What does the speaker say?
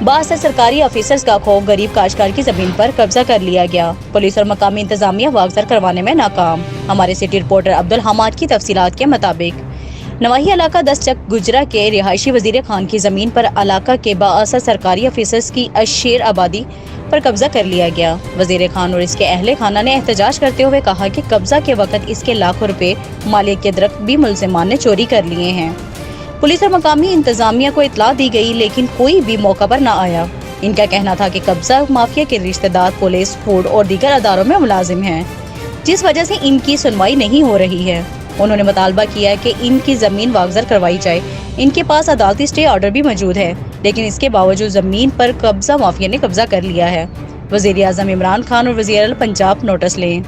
62 सरकारी ऑफिसर्स का खौफ, गरीब काश्तकार की जमीन पर कब्जा कर लिया गया। पुलिस और मकामी इंतजामिया वागजर करवाने में नाकाम। हमारे सिटी रिपोर्टर अब्दुल हमाद की तफसीलात के मुताबिक नवाही इलाका 10 चक गुजरा के रिहायशी वजीर खान की जमीन पर इलाका के 62 सरकारी ऑफिसर्स की अशेर आबादी पर कब्जा कर लिया गया। वजीर खान और इसके अहले खाना ने एहतजाज करते हुए कहा कि कब्जा के वक्त इसके लाखों रुपए मालिक के दरख्त भी मुलजिमान ने चोरी कर लिए हैं। पुलिस और मकामी इंतजामिया को इतला दी गई, लेकिन कोई भी मौका पर न आया। इनका कहना था कि कब्जा माफिया के रिश्तेदार पुलिस, फूड और दीगर अदारों में मुलाजिम हैं, जिस वजह से इनकी सुनवाई नहीं हो रही है। उन्होंने मुतालबा किया है कि इनकी जमीन वागजर करवाई जाए। इनके पास अदालती स्टे ऑर्डर भी मौजूद है, लेकिन इसके बावजूद जमीन पर कब्जा माफिया ने कब्जा कर लिया है। वजीर आजम इमरान खान और वजीर पंजाब नोटिस लें।